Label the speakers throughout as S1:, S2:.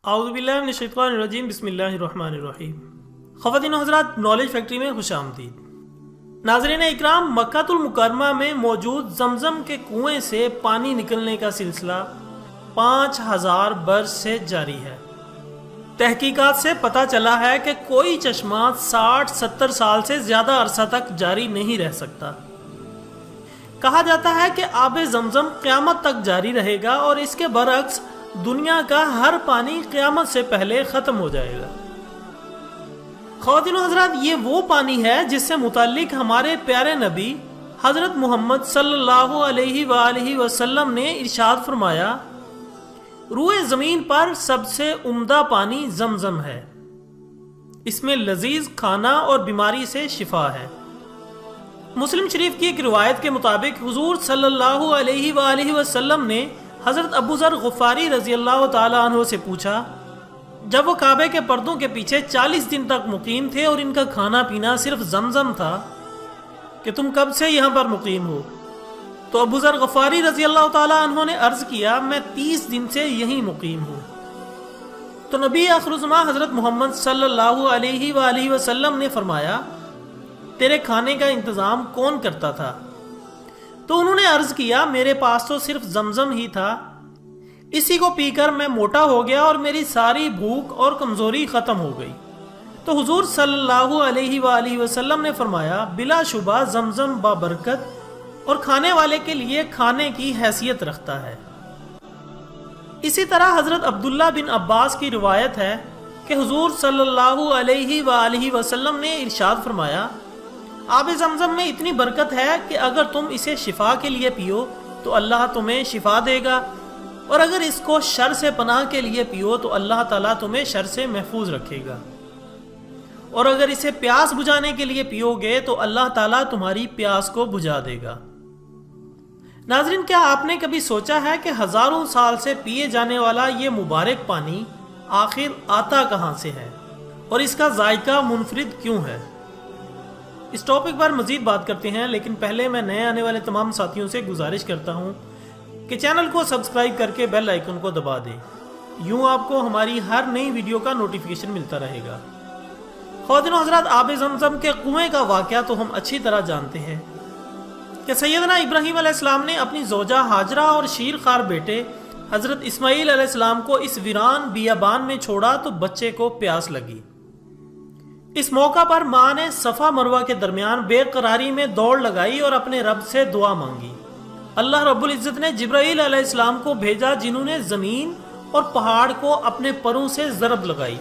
S1: اعوذ باللہ من الشیطان الرجیم بسم اللہ الرحمن الرحیم۔ خواتین و حضرات، نالج فیکٹری میں خوش آمدید۔ ناظرین اکرام، مکہ المکرمہ میں موجود زمزم کے کنویں سے پانی نکلنے کا سلسلہ 5000 برس سے جاری ہے۔ تحقیقات سے پتہ چلا ہے کہ کوئی چشمہ 60-70 سال سے زیادہ عرصہ تک جاری نہیں رہ سکتا۔ کہا جاتا ہے کہ آب زمزم قیامت تک جاری رہے گا اور اس کے برعکس دنیا کا ہر پانی قیامت سے پہلے ختم ہو جائے گا۔ خواتین و حضرات، یہ وہ پانی ہے جس سے متعلق ہمارے پیارے نبی حضرت محمد صلی اللہ علیہ وآلہ وسلم نے ارشاد فرمایا، روئے زمین پر سب سے عمدہ پانی زمزم ہے، اس میں لذیذ کھانا اور بیماری سے شفا ہے۔ مسلم شریف کی ایک روایت کے مطابق حضور صلی اللہ علیہ وآلہ وسلم نے حضرت ابو ذر غفاری رضی اللہ تعالیٰ عنہ سے پوچھا، جب وہ کعبے کے پردوں کے پیچھے 40 دن تک مقیم تھے اور ان کا کھانا پینا صرف زمزم تھا، کہ تم کب سے یہاں پر مقیم ہو؟ تو ابو ذر غفاری رضی اللہ تعالیٰ عنہ نے عرض کیا، میں 30 دن سے یہیں مقیم ہوں۔ تو نبی آخر الزماں حضرت محمد صلی اللہ علیہ وآلہ وسلم نے فرمایا، تیرے کھانے کا انتظام کون کرتا تھا؟ تو انہوں نے عرض کیا، میرے پاس تو صرف زمزم ہی تھا، اسی کو پی کر میں موٹا ہو گیا اور میری ساری بھوک اور کمزوری ختم ہو گئی۔ تو حضور صلی اللہ علیہ وآلہ وسلم نے فرمایا، بلا شبہ زمزم بابرکت اور کھانے والے کے لیے کھانے کی حیثیت رکھتا ہے۔ اسی طرح حضرت عبداللہ بن عباس کی روایت ہے کہ حضور صلی اللہ علیہ وآلہ وسلم نے ارشاد فرمایا، آب زمزم میں اتنی برکت ہے کہ اگر تم اسے شفا کے لیے پیو تو اللہ تمہیں شفا دے گا، اور اگر اس کو شر سے پناہ کے لیے پیو تو اللہ تعالیٰ تمہیں شر سے محفوظ رکھے گا، اور اگر اسے پیاس بجھانے کے لیے پیو گے تو اللہ تعالیٰ تمہاری پیاس کو بجھا دے گا۔ ناظرین، کیا آپ نے کبھی سوچا ہے کہ ہزاروں سال سے پیے جانے والا یہ مبارک پانی آخر آتا کہاں سے ہے اور اس کا ذائقہ منفرد کیوں ہے؟ اس ٹاپک پر مزید بات کرتے ہیں، لیکن پہلے میں نئے آنے والے تمام ساتھیوں سے گزارش کرتا ہوں کہ چینل کو سبسکرائب کر کے بیل آئیکن کو دبا دیں، یوں آپ کو ہماری ہر نئی ویڈیو کا نوٹیفیکیشن ملتا رہے گا۔ خواتین و حضرات، آب زمزم کے کنویں کا واقعہ تو ہم اچھی طرح جانتے ہیں کہ سیدنا ابراہیم علیہ السلام نے اپنی زوجہ ہاجرہ اور شیر خوار بیٹے حضرت اسماعیل علیہ السلام کو اس ویران بیابان میں چھوڑا تو بچے کو پیاس لگی۔ اس موقع پر ماں نے صفا مروہ کے درمیان بے قراری میں دوڑ لگائی اور اپنے رب سے دعا مانگی۔ اللہ رب العزت نے جبرائیل علیہ السلام کو بھیجا، جنہوں نے زمین اور پہاڑ کو اپنے پروں سے ضرب لگائی۔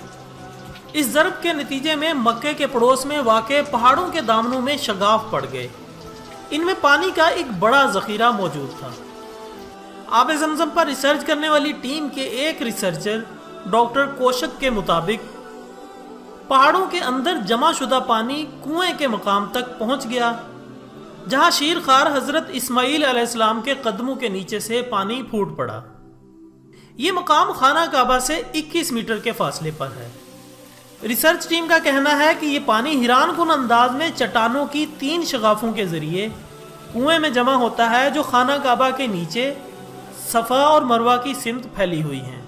S1: اس ضرب کے نتیجے میں مکے کے پڑوس میں واقع پہاڑوں کے دامنوں میں شگاف پڑ گئے، ان میں پانی کا ایک بڑا ذخیرہ موجود تھا۔ آب زمزم پر ریسرچ کرنے والی ٹیم کے ایک ریسرچر ڈاکٹر کوشک کے مطابق پہاڑوں کے اندر جمع شدہ پانی کنویں کے مقام تک پہنچ گیا، جہاں شیر خوار حضرت اسماعیل علیہ السلام کے قدموں کے نیچے سے پانی پھوٹ پڑا۔ یہ مقام خانہ کعبہ سے 21 میٹر کے فاصلے پر ہے۔ ریسرچ ٹیم کا کہنا ہے کہ یہ پانی حیران کن انداز میں چٹانوں کی 3 شگافوں کے ذریعے کنویں میں جمع ہوتا ہے، جو خانہ کعبہ کے نیچے صفا اور مروہ کی سمت پھیلی ہوئی ہیں۔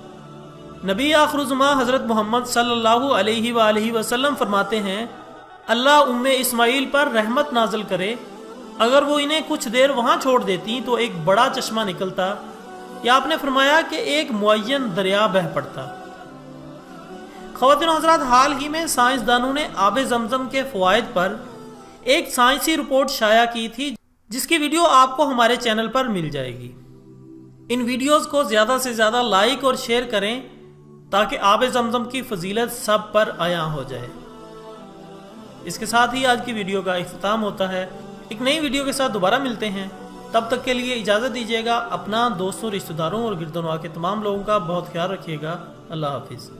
S1: نبی آخر الزماں حضرت محمد صلی اللہ علیہ وآلہ وسلم فرماتے ہیں، اللہ اسماعیل پر رحمت نازل کرے، اگر وہ انہیں کچھ دیر وہاں چھوڑ دیتی تو ایک بڑا چشمہ نکلتا، یا آپ نے فرمایا کہ ایک معین دریا بہہ پڑتا۔ خواتین و حضرات، حال ہی میں سائنسدانوں نے آب زمزم کے فوائد پر ایک سائنسی رپورٹ شائع کی تھی، جس کی ویڈیو آپ کو ہمارے چینل پر مل جائے گی۔ ان ویڈیوز کو زیادہ سے زیادہ لائک اور شیئر کریں تاکہ آب زمزم کی فضیلت سب پر عیاں ہو جائے۔ اس کے ساتھ ہی آج کی ویڈیو کا اختتام ہوتا ہے۔ ایک نئی ویڈیو کے ساتھ دوبارہ ملتے ہیں، تب تک کے لیے اجازت دیجیے گا۔ اپنا، دوستوں، رشتہ داروں اور گرد و نواح کے تمام لوگوں کا بہت خیال رکھیے گا۔ اللہ حافظ۔